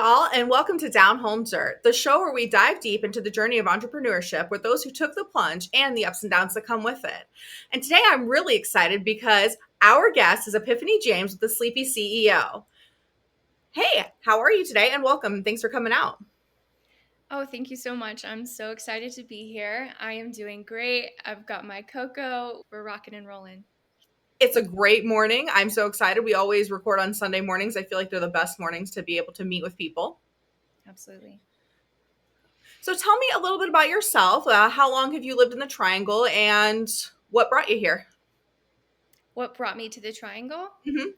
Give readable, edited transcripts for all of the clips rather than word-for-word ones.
y'all, and welcome to Down Home Dirt, the show where we dive deep into the journey of entrepreneurship with those who took the plunge and the ups and downs that come with it. And today I'm really excited because our guest is Epiphany James with the Sleepy CEO. Hey, how are you today? And welcome. Thanks for coming out. Oh, thank you so much. I'm so excited to be here. I am doing great. I've got my cocoa. We're rocking and rolling. It's a great morning. I'm so excited. We always record on Sunday mornings. I feel like they're the best mornings to be able to meet with people. Absolutely. So tell me a little bit about yourself. How long have you lived in the Triangle and what brought you here? What brought me to the triangle? Mhm.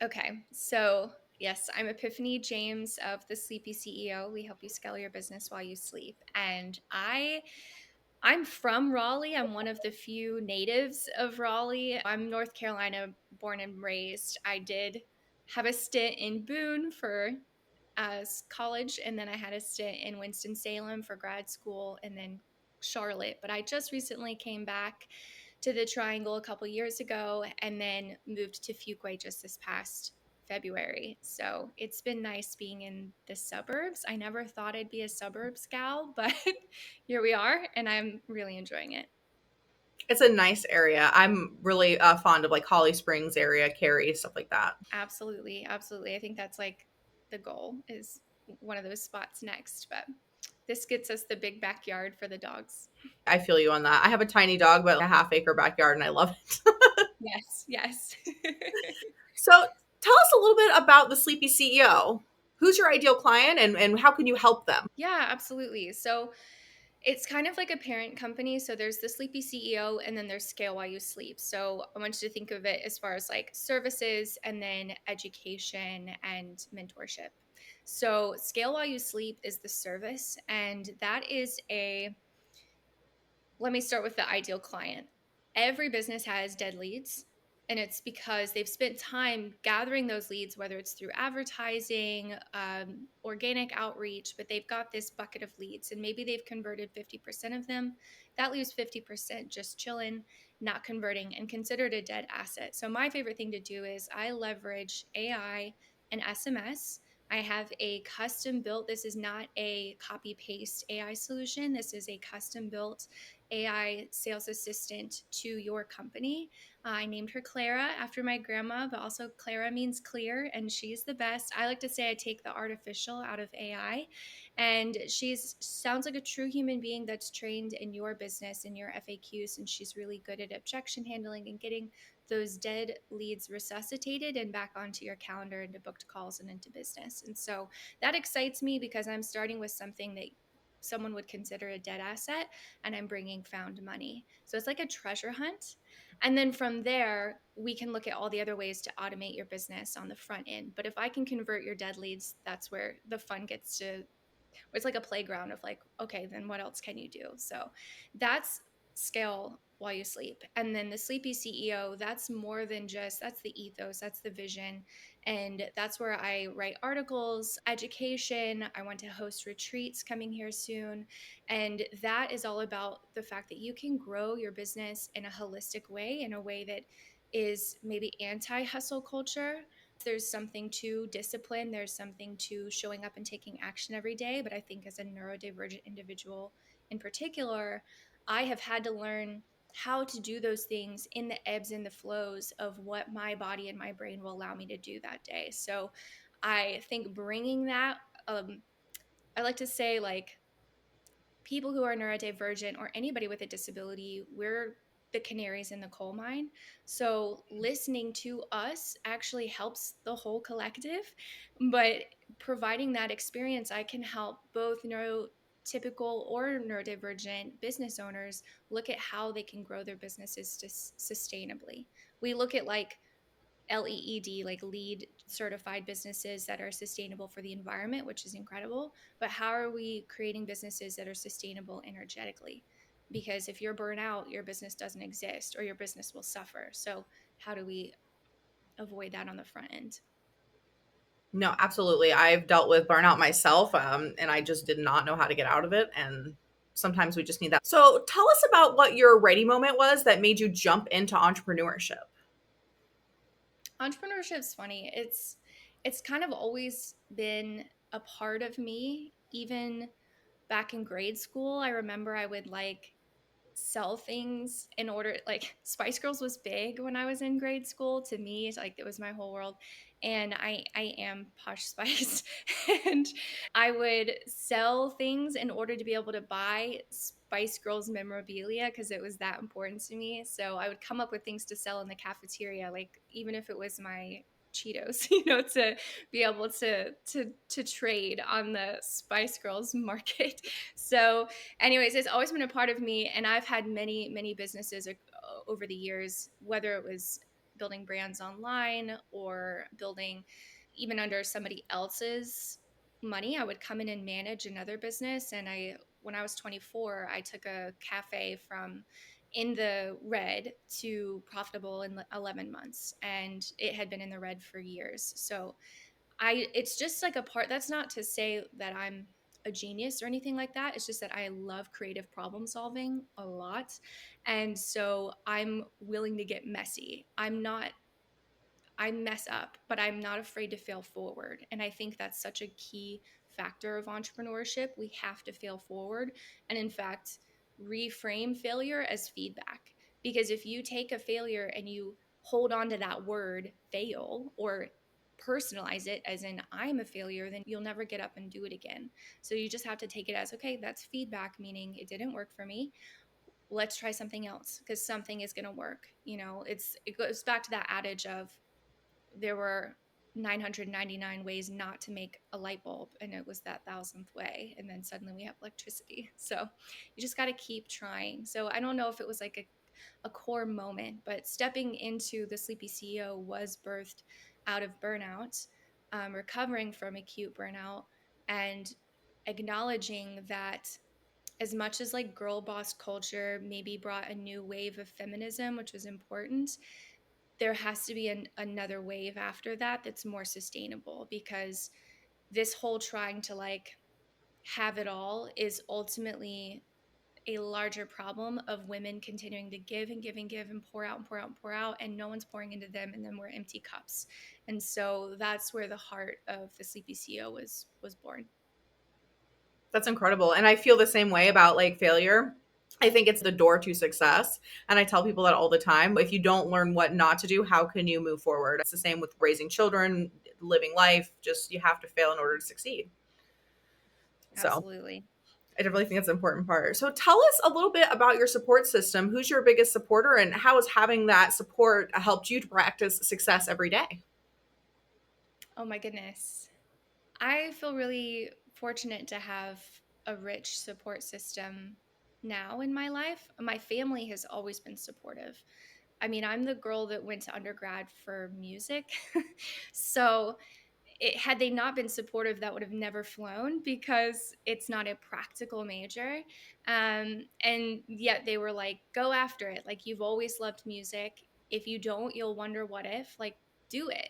Okay. So, yes, I'm Epiphany James of the Sleepy CEO. We help you scale your business while you sleep. And I'm from Raleigh. I'm one of the few natives of Raleigh. I'm North Carolina born and raised. I did have a stint in Boone for as college, and then I had a stint in Winston-Salem for grad school, and then Charlotte. But I just recently came back to the Triangle a couple years ago, and then moved to Fuquay just this past February. So it's been nice being in the suburbs. I never thought I'd be a suburbs gal, but here we are, and I'm really enjoying it. It's a nice area. I'm really fond of like Holly Springs area, Cary, stuff like that. Absolutely, absolutely. I think that's like the goal is one of those spots next, but this gets us the big backyard for the dogs. I feel you on that. I have a tiny dog, but a half acre backyard, and I love it. Yes, yes. So tell us a little bit about the Sleepy CEO. Who's your ideal client and how can you help them? Yeah, absolutely. So it's kind of like a parent company. So there's the Sleepy CEO and then there's Scale While You Sleep. So I want you to think of it as far as like services and then education and mentorship. So Scale While You Sleep is the service, and that is a let me start with the ideal client. Every business has dead leads, and it's because they've spent time gathering those leads, whether it's through advertising, organic outreach, but they've got this bucket of leads, and maybe they've converted 50% of them. That leaves 50% just chilling, not converting, and considered a dead asset. So, my favorite thing to do is I leverage AI and SMS. I have a custom built, this is not a copy paste AI solution. This is a custom built AI sales assistant to your company. I named her Clara after my grandma, but also Clara means clear, and she's the best. I like to say I take the artificial out of AI, and she's sounds like a true human being that's trained in your business and your FAQs, and she's really good at objection handling and getting those dead leads resuscitated and back onto your calendar, into booked calls and into business. And so that excites me because I'm starting with something that someone would consider a dead asset, and I'm bringing found money. So it's like a treasure hunt. And then from there, we can look at all the other ways to automate your business on the front end. But if I can convert your dead leads, that's where the fun gets to, it's like a playground of like, okay, then what else can you do? So that's scale while you sleep. And then the sleepy CEO, that's more than just, that's the ethos, that's the vision. And that's where I write articles, education. I want to host retreats coming here soon. And that is all about the fact that you can grow your business in a holistic way, in a way that is maybe anti hustle culture. There's something to discipline, there's something to showing up and taking action every day. But I think as a neurodivergent individual in particular, I have had to learn how to do those things in the ebbs and the flows of what my body and my brain will allow me to do that day. So I think bringing that, I like to say, like, people who are neurodivergent or anybody with a disability, we're the canaries in the coal mine. So listening to us actually helps the whole collective. But providing that experience, I can help both neurotypical or neurodivergent business owners look at how they can grow their businesses sustainably. We look at like LEED, like LEED certified businesses that are sustainable for the environment, which is incredible. But how are we creating businesses that are sustainable energetically? Because if you're burnt out, your business doesn't exist or your business will suffer. So, how do we avoid that on the front end? No, absolutely. I've dealt with burnout myself, and I just did not know how to get out of it. And sometimes we just need that. So tell us about what your ready moment was that made you jump into entrepreneurship. Entrepreneurship is funny. It's kind of always been a part of me. Even back in grade school, I remember I would like sell things in order, like Spice Girls was big when I was in grade school. To me, it's like it was my whole world. And I am Posh Spice. And I would sell things in order to be able to buy Spice Girls memorabilia because it was that important to me. So I would come up with things to sell in the cafeteria, like even if it was my Cheetos, to be able to trade on the Spice Girls market. So anyways, it's always been a part of me, and I've had many businesses over the years, whether it was building brands online or building even under somebody else's money. I would come in and manage another business. And I when I was 24, I took a cafe from in the red to profitable in 11 months, and it had been in the red for years. So it's just like a part. That's not to say that I'm a genius or anything like that. It's just that I love creative problem solving a lot. And so I'm willing to get messy. I mess up, but I'm not afraid to fail forward. And I think that's such a key factor of entrepreneurship. We have to fail forward. And in fact, reframe failure as feedback. Because if you take a failure and you hold on to that word fail or personalize it as in I'm a failure, then you'll never get up and do it again. So you just have to take it as okay, that's feedback, meaning it didn't work for me. Let's try something else because something is going to work. It goes back to that adage of there were 999 ways not to make a light bulb, and it was that thousandth way, and then suddenly we have electricity. So you just got to keep trying. So I don't know if it was like a core moment, but stepping into the Sleepy CEO was birthed out of burnout, recovering from acute burnout, and acknowledging that as much as like girl boss culture maybe brought a new wave of feminism, which was important, there has to be another wave after that that's more sustainable, because this whole trying to like have it all is ultimately a larger problem of women continuing to give and give and give and pour out and pour out and pour out, and no one's pouring into them, and then we're empty cups. And so that's where the heart of the Sleepy CEO was born. That's incredible. And I feel the same way about like failure. I think it's the door to success. And I tell people that all the time. If you don't learn what not to do, how can you move forward? It's the same with raising children, living life. Just you have to fail in order to succeed. So Absolutely. I really think it's an important part. So tell us a little bit about your support system. Who's your biggest supporter and how has having that support helped you to practice success every day? Oh my goodness. I feel really fortunate to have a rich support system now in my life. My family has always been supportive. I mean, I'm the girl that went to undergrad for music. So had they not been supportive, that would have never flown because it's not a practical major. And yet they were like, go after it. Like, you've always loved music. If you don't, you'll wonder what if. Like, do it.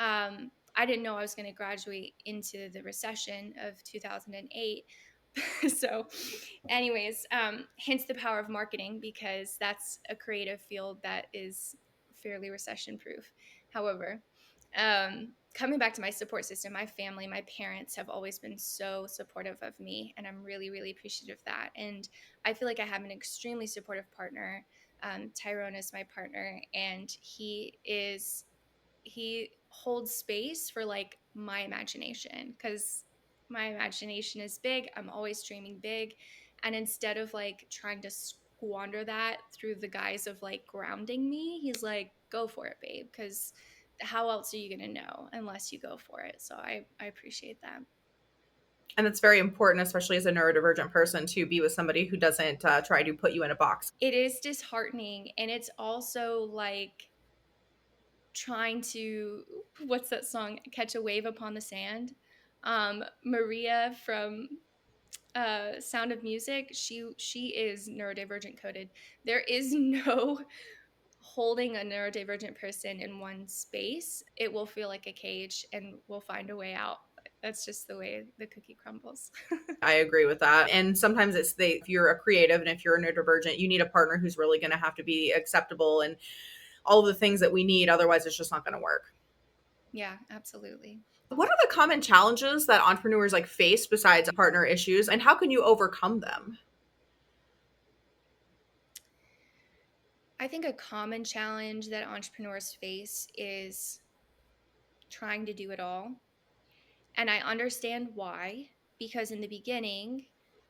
I didn't know I was going to graduate into the recession of 2008. So, anyways, hence the power of marketing, because that's a creative field that is fairly recession proof. However, coming back to my support system, my family, my parents have always been so supportive of me, and I'm really appreciative of that. And I feel like I have an extremely supportive partner. Tyrone is my partner, and he holds space for like my imagination, because my imagination is big. I'm always dreaming big. And instead of like trying to squander that through the guise of like grounding me, he's like, go for it, babe. Because how else are you going to know unless you go for it? So I appreciate that. And it's very important, especially as a neurodivergent person, to be with somebody who doesn't try to put you in a box. It is disheartening. And it's also like trying to, what's that song? Catch a wave upon the sand. Maria from Sound of Music, she is neurodivergent coded. There is no holding a neurodivergent person in one space. It will feel like a cage, and we'll find a way out. That's just the way the cookie crumbles. I agree with that. And sometimes if you're a creative and if you're a neurodivergent, you need a partner who's really going to have to be acceptable and all of the things that we need. Otherwise, it's just not going to work. Yeah, absolutely. What are the common challenges that entrepreneurs like face besides partner issues, and how can you overcome them? I think a common challenge that entrepreneurs face is trying to do it all. And I understand why, because in the beginning,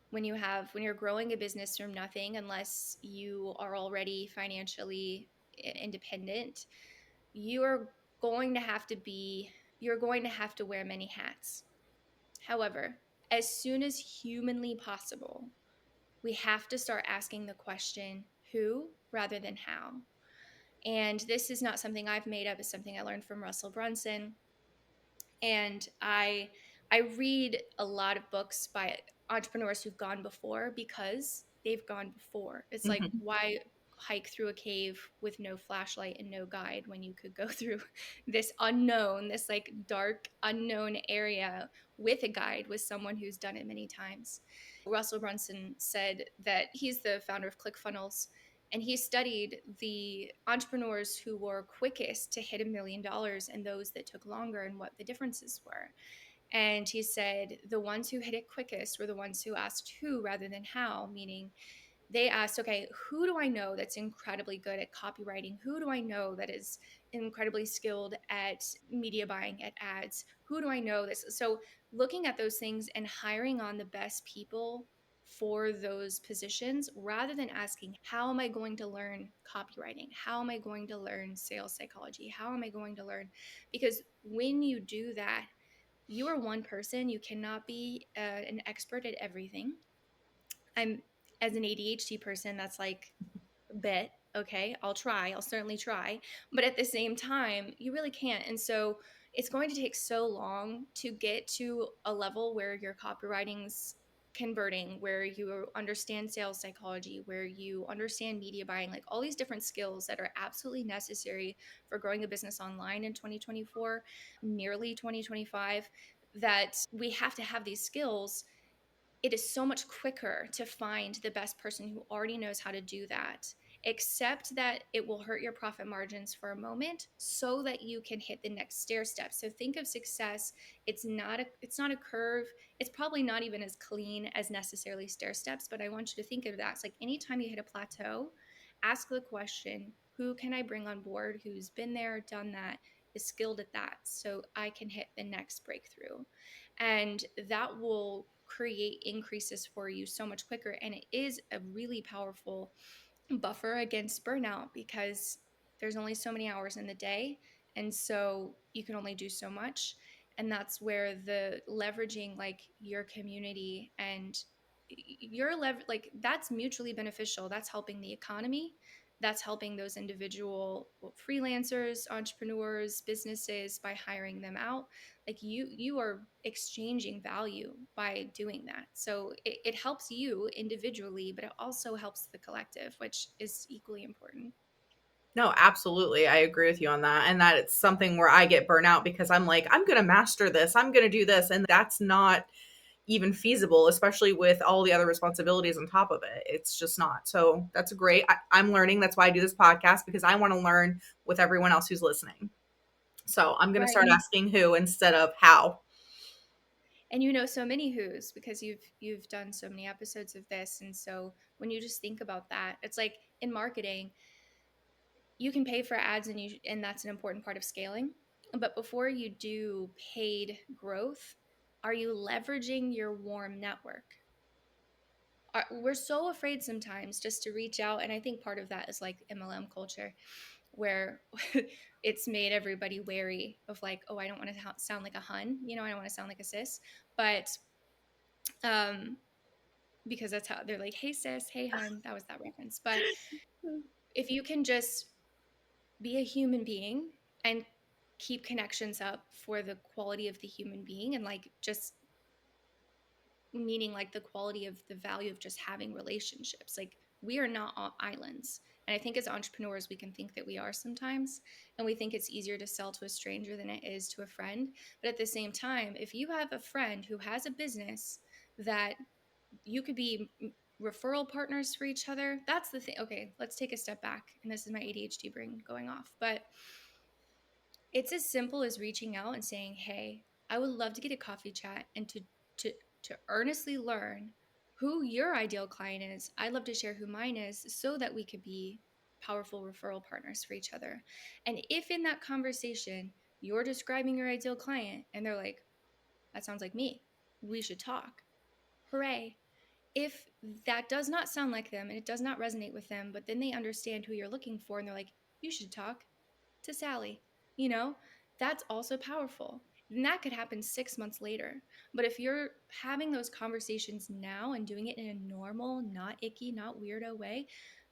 when you're growing a business from nothing, unless you are already financially independent, you are going to have to be you're going to have to wear many hats. However, as soon as humanly possible, we have to start asking the question who rather than how. And this is not something I've made up, it's something I learned from Russell Brunson. And I read a lot of books by entrepreneurs who've gone before because they've gone before. It's like, Mhm. why hike through a cave with no flashlight and no guide when you could go through this unknown, this like dark unknown area with a guide, with someone who's done it many times. Russell Brunson said that he's the founder of ClickFunnels, and he studied the entrepreneurs who were quickest to hit $1 million and those that took longer and what the differences were. And he said the ones who hit it quickest were the ones who asked who rather than how, meaning they asked, okay, who do I know that's incredibly good at copywriting? Who do I know that is incredibly skilled at media buying, at ads? Who do I know that's so looking at those things and hiring on the best people for those positions rather than asking, how am I going to learn copywriting? How am I going to learn sales psychology? How am I going to learn? Because when you do that, you are one person. You cannot be an expert at everything. I'm as an ADHD person, that's like bet, okay, I'll try, I'll certainly try. But at the same time, you really can't. And so it's going to take so long to get to a level where your copywriting's converting, where you understand sales psychology, where you understand media buying, like all these different skills that are absolutely necessary for growing a business online in 2024, nearly 2025, that we have to have these skills. It is so much quicker to find the best person who already knows how to do that, except that it will hurt your profit margins for a moment so that you can hit the next stair step. So think of success, it's not a curve. It's probably not even as clean as necessarily stair steps, but I want you to think of that. It's like anytime you hit a plateau, ask the question, who can I bring on board who's been there, done that, is skilled at that, so I can hit the next breakthrough. And that will create increases for you so much quicker. And it is a really powerful buffer against burnout because there's only so many hours in the day. And so you can only do so much. And that's where the leveraging like your community and like that's mutually beneficial. That's helping the economy. That's helping those individual freelancers, entrepreneurs, businesses by hiring them out. Like you are exchanging value by doing that. So it helps you individually, but it also helps the collective, which is equally important. No, absolutely. I agree with you on that. And that it's something where I get burnout because I'm like, I'm going to master this. I'm going to do this. And that's not even feasible, especially with all the other responsibilities on top of it. It's just not. So that's great. I'm learning. That's why I do this podcast because I want to learn with everyone else who's listening. So I'm going to Right. start asking who instead of how. And you know so many who's because you've done so many episodes of this. And so when you just think about that, it's like in marketing, you can pay for ads and that's an important part of scaling. But before you do paid growth, are you leveraging your warm network? We're so afraid sometimes just to reach out, and I think part of that is like MLM culture where it's made everybody wary of like, oh, I don't want to sound like a hun, I don't want to sound like a sis. But um because that's how they're like, hey sis, hey hun, that was that reference. But if you can just be a human being and keep connections up for the quality of the human being, and like just meaning like the quality of the value of just having relationships. Like we are not all islands. And I think as entrepreneurs, we can think that we are sometimes. And we think it's easier to sell to a stranger than it is to a friend. But at the same time, if you have a friend who has a business that you could be referral partners for each other, that's the thing. Okay, let's take a step back. And this is my ADHD brain going off. But It's as simple as reaching out and saying, "Hey, I would love to get a coffee chat and to to earnestly learn who your ideal client is. I'd love to share who mine is so that we could be powerful referral partners for each other." And if in that conversation you're describing your ideal client and they're like, "That sounds like me. We should talk." Hooray. If that does not sound like them and it does not resonate with them, but then they understand who you're looking for and they're like, "You should talk to Sally," you know, that's also powerful. And that could happen 6 months later. But if you're having those conversations now and doing it in a normal, not icky, not weirdo way,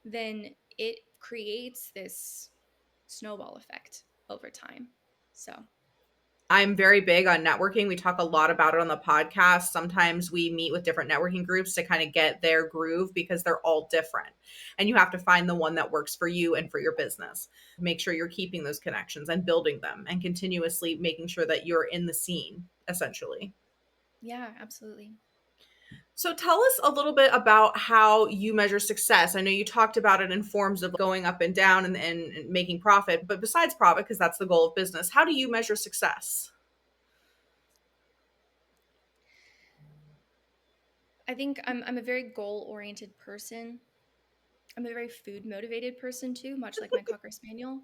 then it creates this snowball effect over time. So, I'm very big on networking. We talk a lot about it on the podcast. Sometimes we meet with different networking groups to kind of get their groove because they're all different. And you have to find the one that works for you and for your business. Make sure you're keeping those connections and building them and continuously making sure that you're in the scene, essentially. yeah, absolutely. So tell us a little bit about how you measure success. I know you talked about it in forms of going up and down and making profit, but besides profit, because that's the goal of business, how do you measure success? I think I'm a very goal oriented person. I'm a very food motivated person too, much like my cocker spaniel.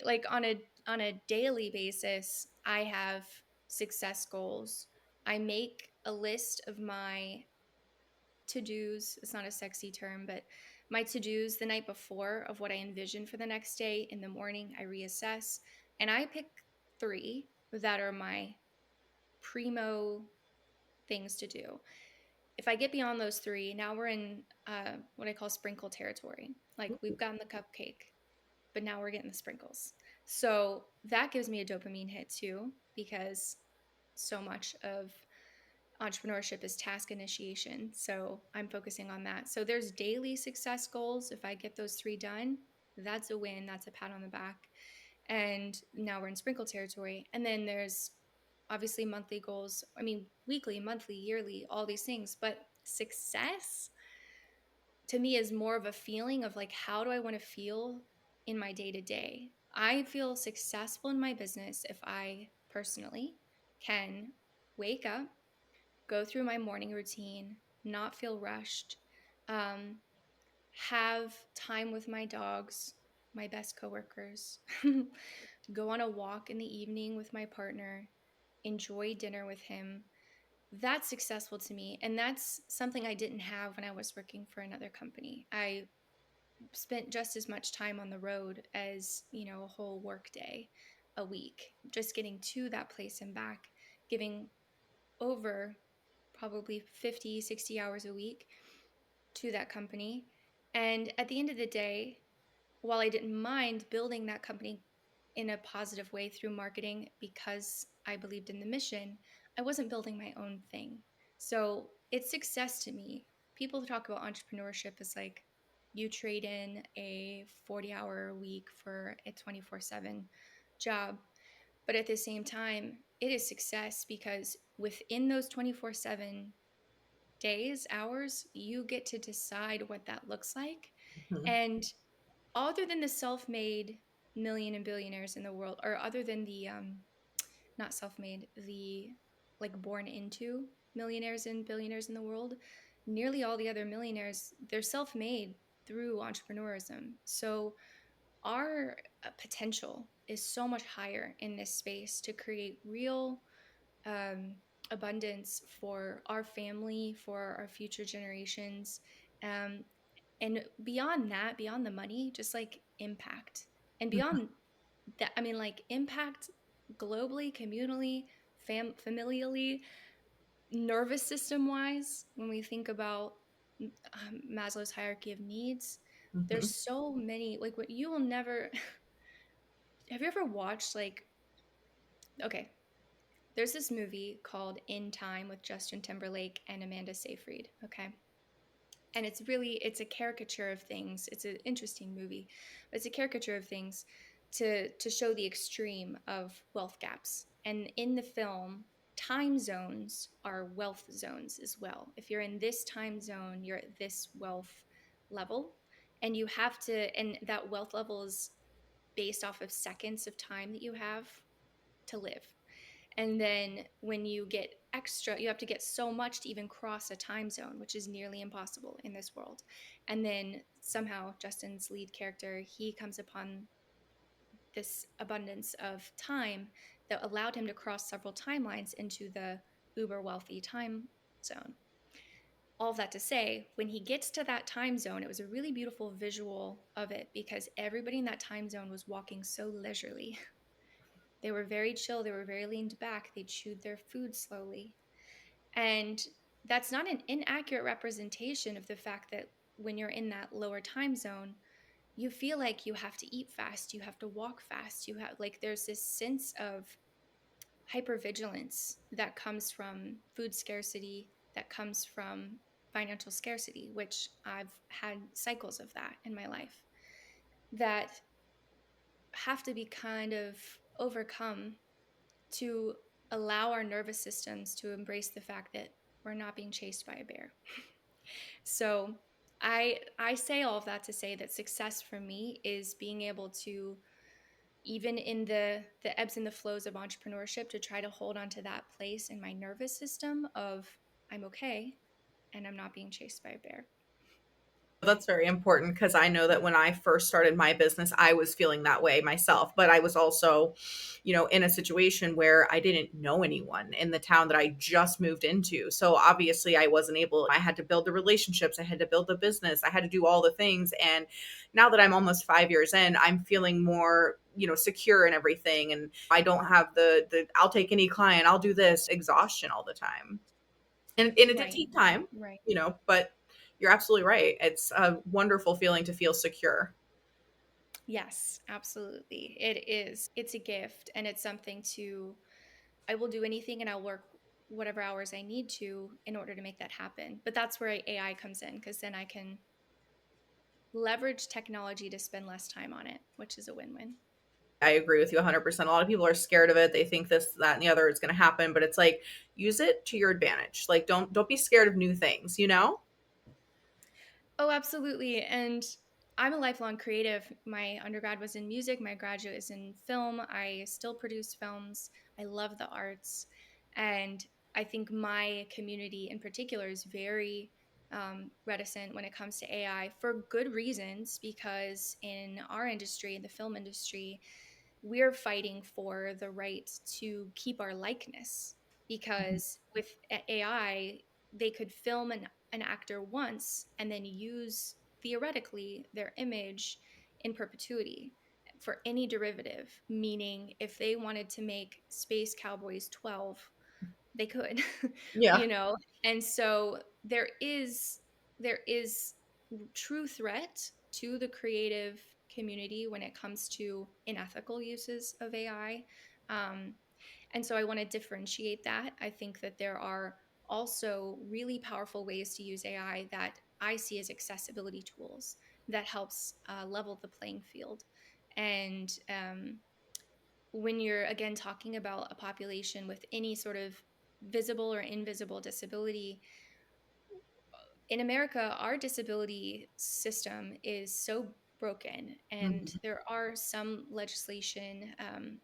Like on a daily basis, I have success goals. I make a list of my to-dos. It's not a sexy term, but my to-dos the night before of what I envision for the next day. In the morning, I reassess and I pick 3 that are my primo things to do. If I get beyond those 3, now we're in what I call sprinkle territory. Like we've gotten the cupcake, but now we're getting the sprinkles. So that gives me a dopamine hit too, because so much of entrepreneurship is task initiation. So I'm focusing on that. So there's daily success goals. If I get those 3 done, that's a win. That's a pat on the back. And now we're in sprinkle territory. And then there's obviously monthly goals. I mean, weekly, monthly, yearly, all these things. But success to me is more of a feeling of like, how do I want to feel in my day to day? I feel successful in my business if I personally can wake up, go through my morning routine, not feel rushed, um, have time with my dogs, my best coworkers, go on a walk in the evening with my partner, enjoy dinner with him. That's successful to me. And that's something I didn't have when I was working for another company. I spent just as much time on the road as, a whole work day a week, just getting to that place and back, giving over probably 50, 60 hours a week to that company. And at the end of the day, while I didn't mind building that company in a positive way through marketing because I believed in the mission, I wasn't building my own thing. So it's success to me. People talk about entrepreneurship as like you trade in a 40-hour week for a 24/7 job. But at the same time, it is success because within those 24/7 days, hours, you get to decide what that looks like. Mhm. And other than the self-made million and billionaires in the world, or other than the not self-made, the like born into millionaires and billionaires in the world, nearly all the other millionaires, they're self-made through entrepreneurism. So our potential is so much higher in this space to create real um, abundance for our family, for our future generations. Um, and beyond that, beyond the money, just like impact. And beyond that, I mean, like impact globally, communally, familially, nervous system wise, when we think about Maslow's hierarchy of needs, there's Mhm. so many, like what you will never, have you ever watched like, okay, there's this movie called In Time with Justin Timberlake and Amanda Seyfried, okay? And it's a caricature of things. It's an interesting movie, but it's a caricature of things to show the extreme of wealth gaps. And in the film, time zones are wealth zones as well. If you're in this time zone, you're at this wealth level, and and that wealth level is based off of seconds of time that you have. to live. And then when you get extra, you have to get so much to even cross a time zone, which is nearly impossible in this world. And then somehow Justin's lead character, he comes upon this abundance of time that allowed him to cross several timelines into the uber wealthy time zone. All of that to say, when he gets to that time zone, it was a really beautiful visual of it because everybody in that time zone was walking so leisurely. They were very chill, they were very leaned back, they chewed their food slowly. And that's not an inaccurate representation of the fact that when you're in that lower time zone, you feel like you have to eat fast, you have to walk fast, you have like there's this sense of hypervigilance that comes from food scarcity, that comes from financial scarcity, which I've had cycles of that in my life that have to be kind of overcome to allow our nervous systems to embrace the fact that we're not being chased by a bear. So I say all of that to say that success for me is being able to, even in the ebbs and the flows of entrepreneurship, to try to hold on to that place in my nervous system of I'm okay and I'm not being chased by a bear. That's very important because I know that when I first started my business, I was feeling that way myself. But I was also, in a situation where I didn't know anyone in the town that I just moved into. So obviously, I wasn't able, I had to build the relationships, I had to build the business, I had to do all the things. And now that I'm almost 5 years in, I'm feeling more secure in everything, and I don't have the I'll take any client, I'll do this exhaustion all the time. And it did Right. take time, Right. but you're absolutely right. It's a wonderful feeling to feel secure. Yes, absolutely. It is. It's a gift and it's something to I will do anything and I'll work whatever hours I need to in order to make that happen. But that's where AI comes in because then I can leverage technology to spend less time on it, which is a win-win. I agree with you 100%. A lot of people are scared of it. They think this, that, and the other is going to happen, but it's like, use it to your advantage. Like, don't be scared of new things. Oh, absolutely. And I'm a lifelong creative. My undergrad was in music, my graduate is in film. I still produce films. I love the arts. And I think my community in particular is very reticent when it comes to AI for good reasons, because in our industry, in the film industry, we're fighting for the right to keep our likeness because with AI, they could film an actor once and then use theoretically their image in perpetuity for any derivative. Meaning, if they wanted to make Space Cowboys 12, they could, Yeah. you know? And so there is true threat to the creative community when it comes to unethical uses of AI. Um, and so I want to differentiate that. I think that there are also really powerful ways to use AI that I see as accessibility tools that helps level the playing field. And when you're again talking about a population with any sort of visible or invisible disability, in America, our disability system is so broken, and Mhm. there are some legislation,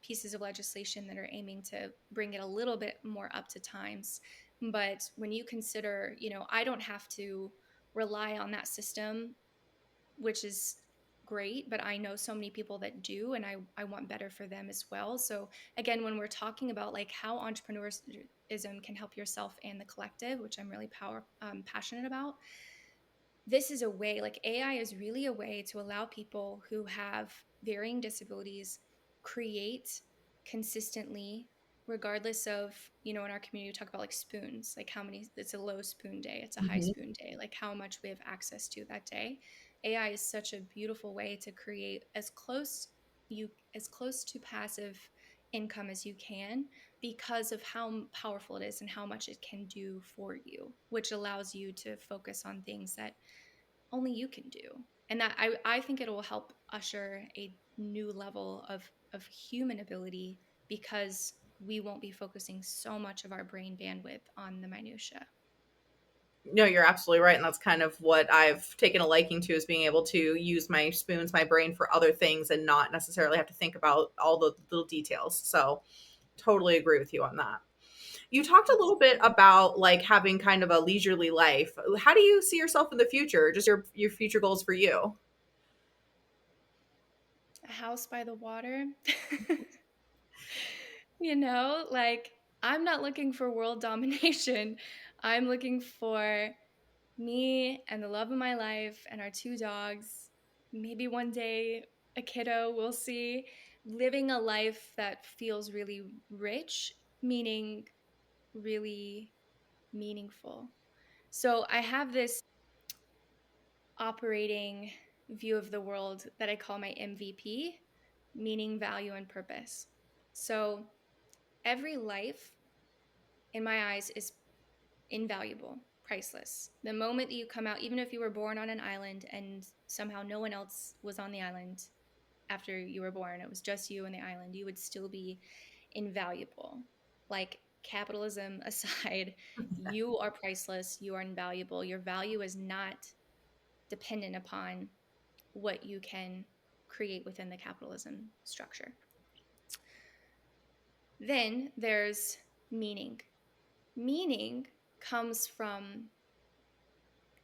pieces of legislation that are aiming to bring it a little bit more up to times. But when you consider, I don't have to rely on that system, which is great, but I know so many people that do, and I want better for them as well. So again, when we're talking about like how entrepreneurism can help yourself and the collective, which I'm really passionate about, this is a way, like AI is really a way to allow people who have varying disabilities create consistently, regardless of, in our community, we talk about like spoons, like how many, it's a low spoon day, it's a high Mhm. spoon day, like how much we have access to that day. AI is such a beautiful way to create as close to passive income as you can because of how powerful it is and how much it can do for you, which allows you to focus on things that only you can do. And that I think it will help usher a new level of human ability because we won't be focusing so much of our brain bandwidth on the minutia. No, you're absolutely right. And that's kind of what I've taken a liking to, is being able to use my spoons, my brain for other things and not necessarily have to think about all the little details. So Totally agree with you on that. You talked a little bit Absolutely. about like having kind of a leisurely life. How do you see yourself in the future? Just your future goals for you? A house by the water. Like I'm not looking for world domination. I'm looking for me and the love of my life and our two dogs. Maybe one day a kiddo, we'll see. Living a life that feels really rich, meaning really meaningful. So I have this operating view of the world that I call my MVP, meaning, value, and purpose. So every life, in my eyes, is invaluable, priceless. The moment that you come out, even if you were born on an island and somehow no one else was on the island after you were born, it was just you and the island, you would still be invaluable. Like capitalism aside, you are priceless, you are invaluable. Your value is not dependent upon what you can create within the capitalism structure. Then there's meaning. Meaning comes from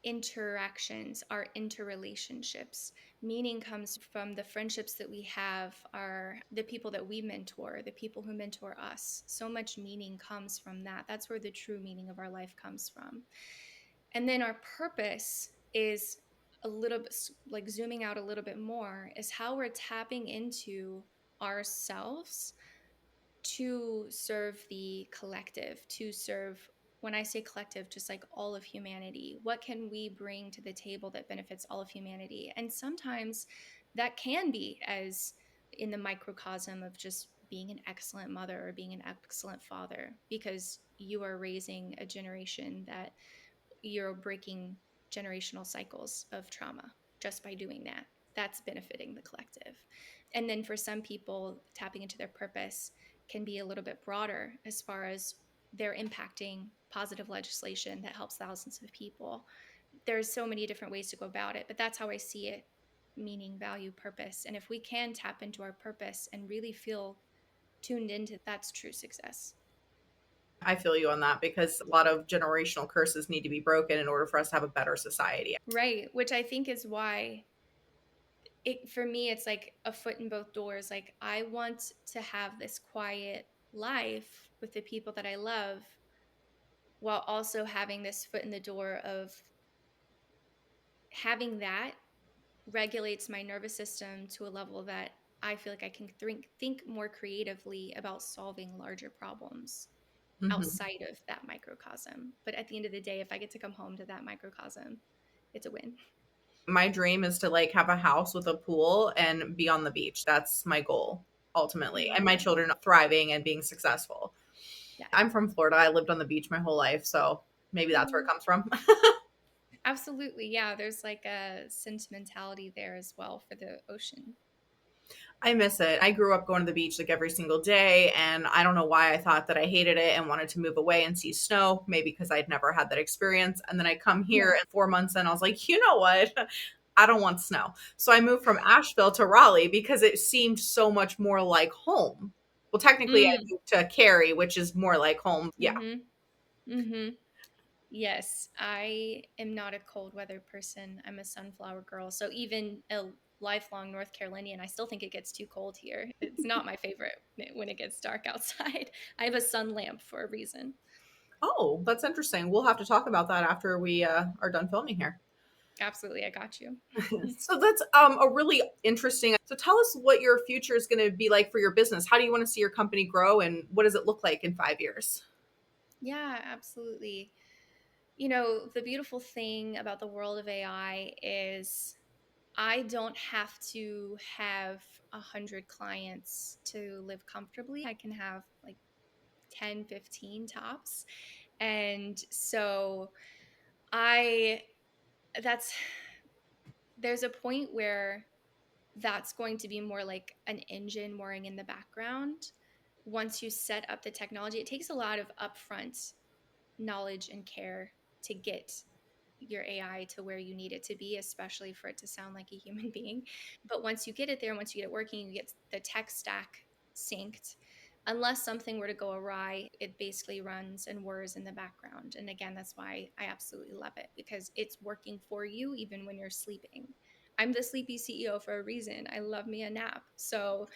interactions, our interrelationships. Meaning comes from the friendships that we have, are the people that we mentor, the people who mentor us. So much meaning comes from that. That's where the true meaning of our life comes from. And then our purpose is a little bit like zooming out a little bit more, is how we're tapping into ourselves to serve the collective, to serve, when I say collective, just like all of humanity. What can we bring to the table that benefits all of humanity? And sometimes that can be as in the microcosm of just being an excellent mother or being an excellent father, because you are raising a generation that you're breaking generational cycles of trauma just by doing that. That's benefiting the collective. And then for some people, tapping into their purpose can be a little bit broader as far as they're impacting positive legislation that helps thousands of people. There's so many different ways to go about it, but that's how I see it, meaning, value, purpose. And if we can tap into our purpose and really feel tuned into, that's true success. I feel you on that because a lot of generational curses need to be broken in order for us to have a better society. Right, which I think is why it, for me, it's like a foot in both doors. Like I want to have this quiet life with the people that I love, while also having this foot in the door of having that regulates my nervous system to a level that I feel like I can think more creatively about solving larger problems Mhm. outside of that microcosm. But at the end of the day, if I get to come home to that microcosm, it's a win. My dream is to like have a house with a pool and be on the beach. That's my goal I ultimately. love And my that. children thriving and being successful. Yeah. I'm from Florida. I lived on the beach my whole life, so maybe that's where it Oh, comes from. absolutely. Yeah. There's like a sentimentality there as well for the ocean. I miss it. I grew up going to the beach like every single day, and I don't know why I thought that I hated it and wanted to move away and see snow, maybe because I'd never had that experience. And then I come here Yeah. and 4 months in, I was like, you know what? I don't want snow. So I moved from Asheville to Raleigh because it seemed so much more like home. Well, technically, I Mm. moved to Cary, which is more like home. Yeah. Mm-hmm. Mm-hmm. Yes. I am not a cold weather person. I'm a sunflower girl. So even a lifelong North Carolinian, I still think it gets too cold here. It's not my favorite when it gets dark outside. I have a sun lamp for a reason. Oh, that's interesting. We'll have to talk about that after we are done filming here. Absolutely. I got you. So that's a really interesting. So tell us what your future is going to be like for your business. How do you want to see your company grow and what does it look like in 5 years? Yeah, absolutely. The beautiful thing about the world of AI is I don't have to have 100 clients to live comfortably. I can have like 10, 15 tops. And so I, that's, there's a point where that's going to be more like an engine whirring in the background. Once you set up the technology, it takes a lot of upfront knowledge and care to get your AI to where you need it to be, especially for it to sound like a human being. But once you get it there, once you get it working, you get the tech stack synced, unless something were to go awry, it basically runs and whirs in the background. And again, that's why I absolutely love it, because it's working for you even when you're sleeping. I'm the sleepy CEO for a reason. I love me a nap. So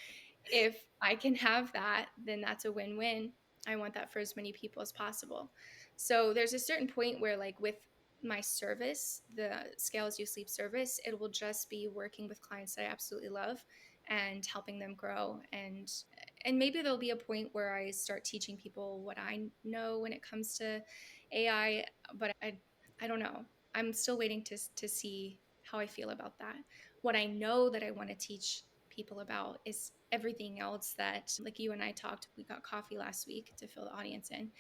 if I can have that, then that's a win-win. I want that for as many people as possible. So there's a certain point where, like, with my service, the Scale As You Sleep service, it will just be working with clients that I absolutely love and helping them grow. And maybe there'll be a point where I start teaching people what I know when it comes to AI, but I don't know. I'm still waiting to see how I feel about that. What I know that I want to teach people about is everything else that, like, you and I talked, we got coffee last week to fill the audience in,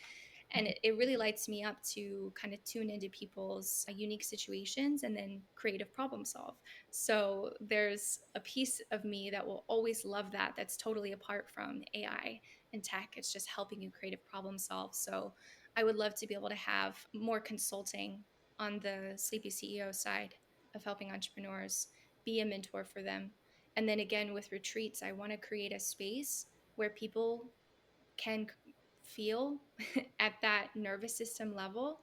and it really lights me up to kind of tune into people's unique situations and then creative problem solve. So there's a piece of me that will always love that, that's totally apart from AI and tech. It's just helping you creative problem solve. So I would love to be able to have more consulting on the Sleepy CEO side of helping entrepreneurs, be a mentor for them. And then again, with retreats, I want to create a space where people can feel at that nervous system level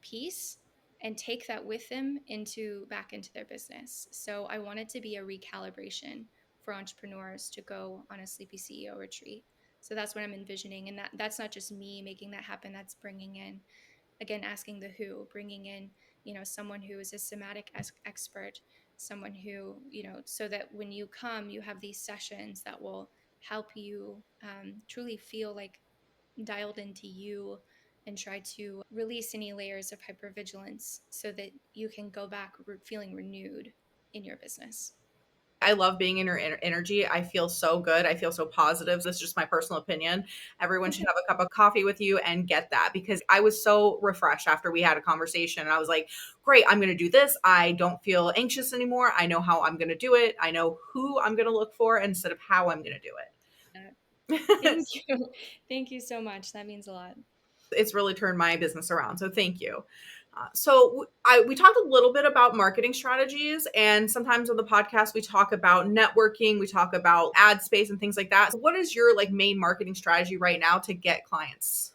peace and take that with them into back into their business. So I want it to be a recalibration for entrepreneurs to go on a Sleepy CEO retreat. So that's what I'm envisioning, and that's not just me making that happen. That's bringing in, again, asking the who, bringing in, someone who is a somatic expert, someone who, so that when you come, you have these sessions that will help you truly feel like dialed into you and try to release any layers of hypervigilance so that you can go back feeling renewed in your business. I love being in your energy. I feel so good. I feel so positive. This is just my personal opinion. Everyone should have a cup of coffee with you and get that, because I was so refreshed after we had a conversation. And I was like, great, I'm going to do this. I don't feel anxious anymore. I know how I'm going to do it. I know who I'm going to look for instead of how I'm going to do Uh, it. Thank you. Thank you so much. That means a lot. It's really turned my business around. So thank you. We talked a little bit about marketing strategies, and sometimes on the podcast we talk about networking, we talk about ad space and things like that. So what is your like main marketing strategy right now to get clients?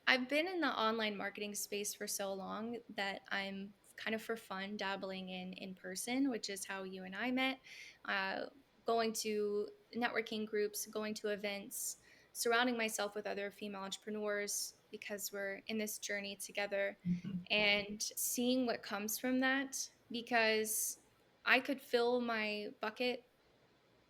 I've been in the online marketing space for so long that I'm kind of for fun dabbling in person, which is how you and I met. Uh, Going to networking groups, going to events, surrounding myself with other female entrepreneurs because we're in this journey together, Mhm. and seeing what comes from that. Because I could fill my bucket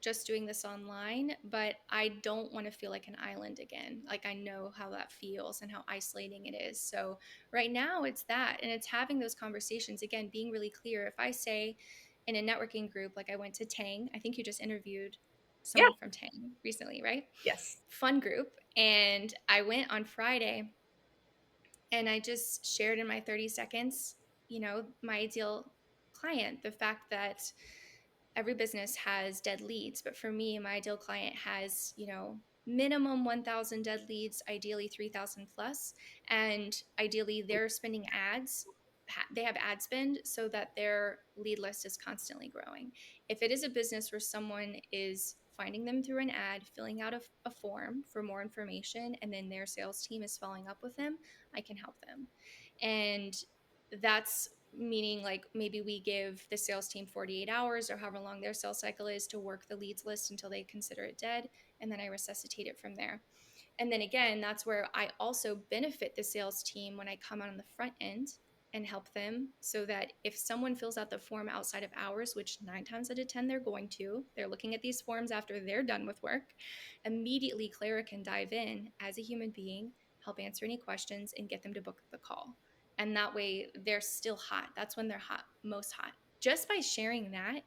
just doing this online, but I don't want to feel like an island again. Like, I know how that feels and how isolating it is. So right now it's that, and it's having those conversations, again, being really clear. If I say in a networking group, like I went to Tang, I think you just interviewed Yeah. someone from Tang recently, right? Yes. Fun group. And I went on Friday and I just shared in my 30 seconds, my ideal client, the fact that every business has dead leads, but for me, my ideal client has, minimum 1,000 dead leads, ideally 3,000 plus, and ideally they're spending ads. They have ad spend so that their lead list is constantly growing. If it is a business where someone is finding them through an ad, filling out a form for more information, and then their sales team is following up with them, I can help them. And that's meaning, like, maybe we give the sales team 48 hours or however long their sales cycle is to work the leads list until they consider it dead, and then I resuscitate it from there. And then again, that's where I also benefit the sales team when I come out on the front end and help them, so that if someone fills out the form outside of hours, which 9 times out of 10 they're going to, they're looking at these forms after they're done with work, immediately Clara can dive in as a human being, help answer any questions, and get them to book the call. And that way they're still hot. That's when they're hot, most hot. Just by sharing that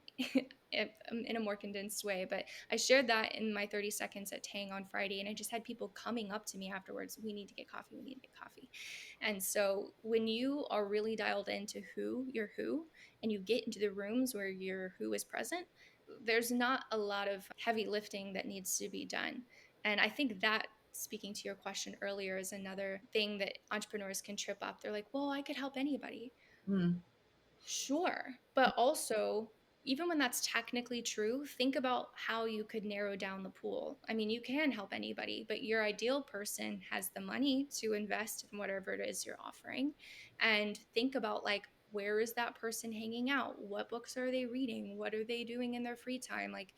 in a more condensed way. But I shared that in my 30 seconds at Tang on Friday, and I just had people coming up to me afterwards. We need to get coffee. We need to get coffee. And so when you are really dialed into your who, and you get into the rooms where your who is present, there's not a lot of heavy lifting that needs to be done. And I think that, speaking to your question earlier, is another thing that entrepreneurs can trip up. They're like, well, I could help anybody. Mm. Sure. But also, even when that's technically true, think about how you could narrow down the pool. I mean, you can help anybody, but your ideal person has the money to invest in whatever it is you're offering. And think about like, where is that person hanging out? What books are they reading? What are they doing in their free time? Like,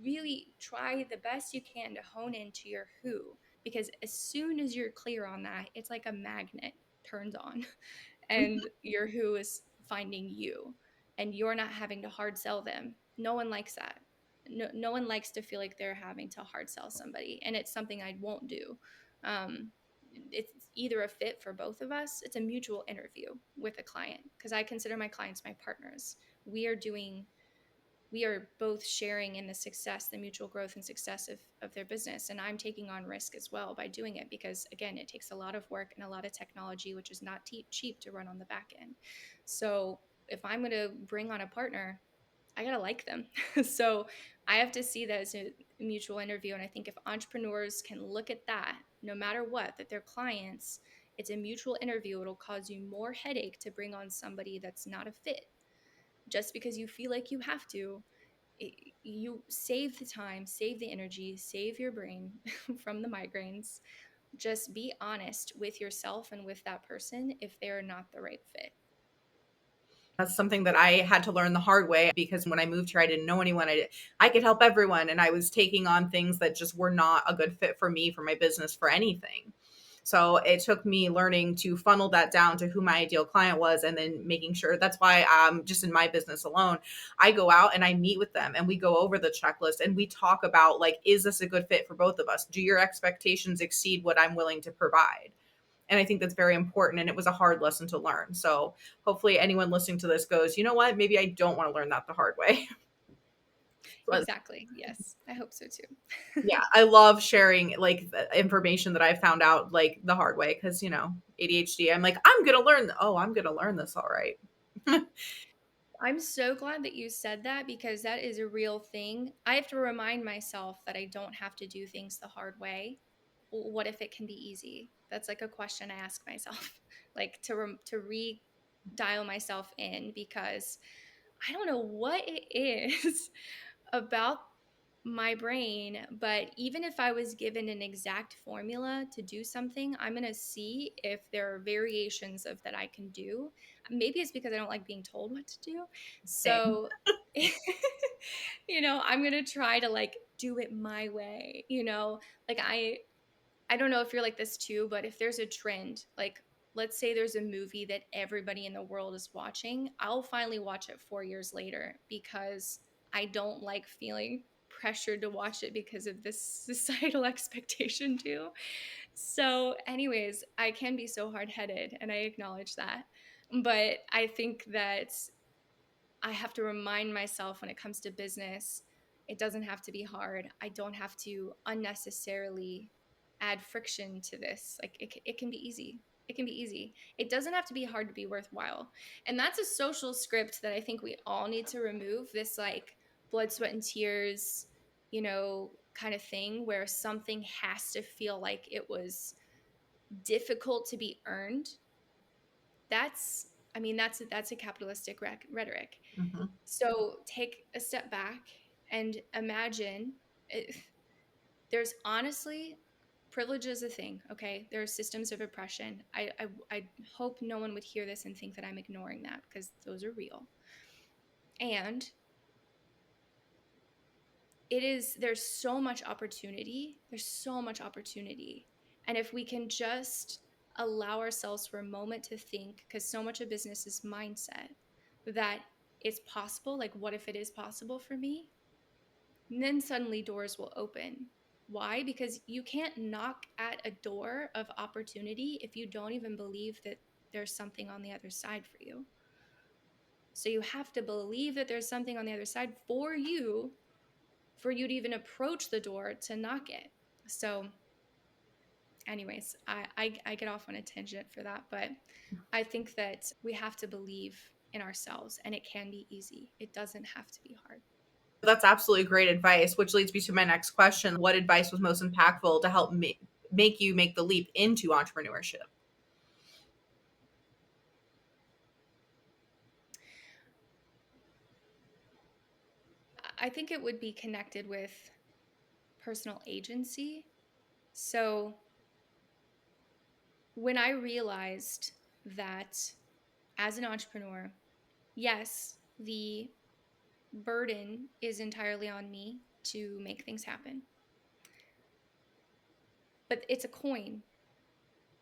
really try the best you can to hone into your who, because as soon as you're clear on that, it's like a magnet turns on and your who is finding you, and you're not having to hard sell them. No one likes that. No one likes to feel like they're having to hard sell somebody, and it's something I won't do. It's either a fit for both of us. It's a mutual interview with a client, because I consider my clients my partners. We are both sharing in the success, the mutual growth and success of their business. And I'm taking on risk as well by doing it, because again, it takes a lot of work and a lot of technology, which is not cheap to run on the back end. So if I'm going to bring on a partner, I got to like them. So I have to see that as a mutual interview. And I think if entrepreneurs can look at that, no matter what, that their clients, it's a mutual interview, it'll cause you more headache to bring on somebody that's not a fit just because you feel like you have to. You save the time, save the energy, save your brain from the migraines. Just be honest with yourself and with that person if they're not the right fit. That's something that I had to learn the hard way, because when I moved here, I didn't know anyone. I could help everyone, and I was taking on things that just were not a good fit for me, for my business, for anything. So it took me learning to funnel that down to who my ideal client was, and then making sure. That's why just in my business alone, I go out and I meet with them and we go over the checklist and we talk about, like, is this a good fit for both of us? Do your expectations exceed what I'm willing to provide? And I think that's very important. And it was a hard lesson to learn. So hopefully anyone listening to this goes, you know what, maybe I don't want to learn that the hard way. So, Exactly. Yes, I hope so too. yeah, I love sharing like the information that I found out like the hard way. Cause ADHD, I'm like, I'm going to learn this. All right. I'm so glad that you said that, because that is a real thing. I have to remind myself that I don't have to do things the hard way. What if it can be easy? That's like a question I ask myself, like to re-dial myself in, because I don't know what it is about my brain, but even if I was given an exact formula to do something, I'm going to see if there are variations of that I can do. Maybe it's because I don't like being told what to do. Same. So, I'm going to try to like do it my way, like I don't know if you're like this too, but if there's a trend, like let's say there's a movie that everybody in the world is watching, I'll finally watch it 4 years later, because I don't like feeling pressured to watch it because of this societal expectation too. So, anyways, I can be so hard headed, and I acknowledge that. But I think that I have to remind myself when it comes to business, it doesn't have to be hard. I don't have to unnecessarily add friction to this. Like it can be easy. It can be easy. It doesn't have to be hard to be worthwhile. And that's a social script that I think we all need to remove, this like blood, sweat, and tears, kind of thing where something has to feel like it was difficult to be earned. That's a capitalistic rhetoric. Mhm. So take a step back and imagine there's honestly privilege is a thing, okay? There are systems of oppression. I hope no one would hear this and think that I'm ignoring that, because those are real. And there's so much opportunity. There's so much opportunity. And if we can just allow ourselves for a moment to think, because so much of business is mindset, that it's possible, like what if it is possible for me? And then suddenly doors will open. Why? Because you can't knock at a door of opportunity if you don't even believe that there's something on the other side for you. So you have to believe that there's something on the other side for you to even approach the door to knock it. So, anyways, I get off on a tangent for that, but I think that we have to believe in ourselves, and it can be easy. It doesn't have to be hard. That's absolutely great advice, which leads me to my next question. What advice was most impactful to help make you make the leap into entrepreneurship? I think it would be connected with personal agency. So when I realized that as an entrepreneur, yes, the burden is entirely on me to make things happen, but it's a coin.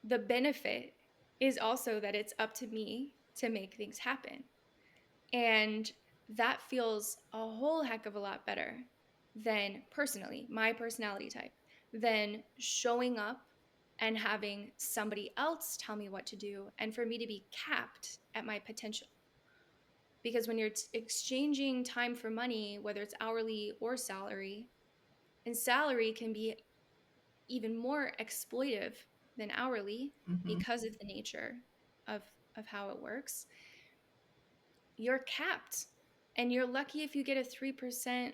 The benefit is also that it's up to me to make things happen. And that feels a whole heck of a lot better than personally, my personality type, than showing up and having somebody else tell me what to do and for me to be capped at my potential. Because when you're exchanging time for money, whether it's hourly or salary, and salary can be even more exploitive than hourly Mhm. because of the nature of how it works, you're capped. And you're lucky if you get a 3%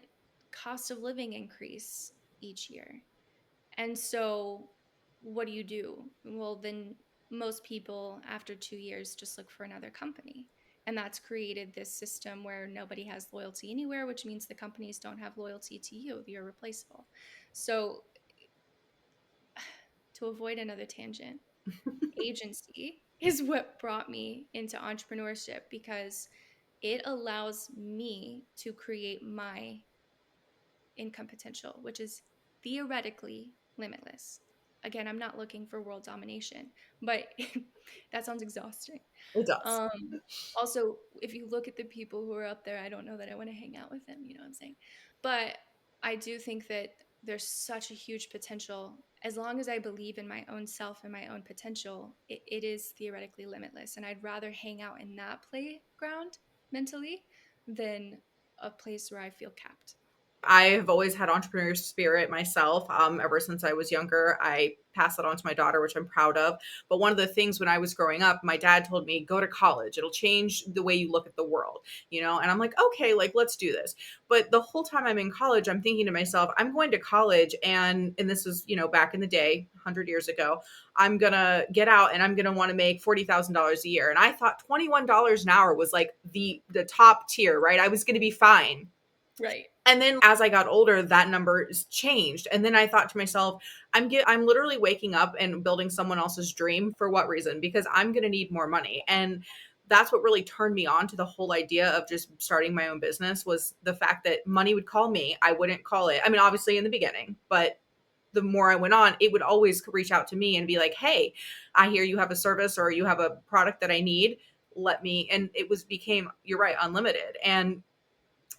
cost of living increase each year. And so what do? Well, then most people after 2 years just look for another company. And that's created this system where nobody has loyalty anywhere, which means the companies don't have loyalty to you. You're replaceable. So, to avoid another tangent, agency is what brought me into entrepreneurship because it allows me to create my income potential, which is theoretically limitless. Again, I'm not looking for world domination, but that sounds exhausting. It does. Um, Also, if you look at the people who are up there, I don't know that I want to hang out with them, you know what I'm saying? But I do think that there's such a huge potential. As long as I believe in my own self and my own potential, it is theoretically limitless. And I'd rather hang out in that playground mentally than a place where I feel capped. I have always had entrepreneur spirit myself. Ever since I was younger, I passed that on to my daughter, which I'm proud of. But one of the things when I was growing up, my dad told me, go to college. It'll change the way you look at the world, And I'm like, okay, like, let's do this. But the whole time I'm in college, I'm thinking to myself, I'm going to college. And this was, back in the day, 100 years ago, I'm going to get out and I'm going to want to make $40,000 a year. And I thought $21 an hour was like the top tier, right? I was going to be fine. Right. And then as I got older, that number is changed. And then I thought to myself, I'm literally waking up and building someone else's dream. For what reason? Because I'm going to need more money. And that's what really turned me on to the whole idea of just starting my own business, was the fact that money would call me. I wouldn't call it. I mean, obviously in the beginning, but the more I went on, it would always reach out to me and be like, "Hey, I hear you have a service or you have a product that I need. Let me." And it became, you're right, unlimited. And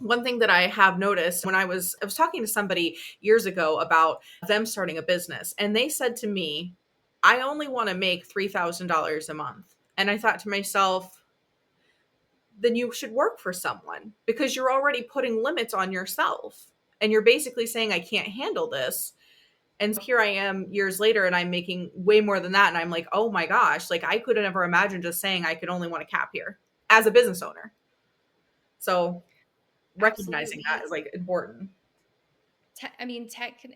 one thing that I have noticed, when I was talking to somebody years ago about them starting a business, and they said to me, I only want to make $3,000 a month. And I thought to myself, then you should work for someone, because you're already putting limits on yourself. And you're basically saying, I can't handle this. And so here I am years later, and I'm making way more than that. And I'm like, oh my gosh, like, I could have never imagined just saying I could only want a cap here as a business owner. So recognizing that Absolutely. is like important. I mean,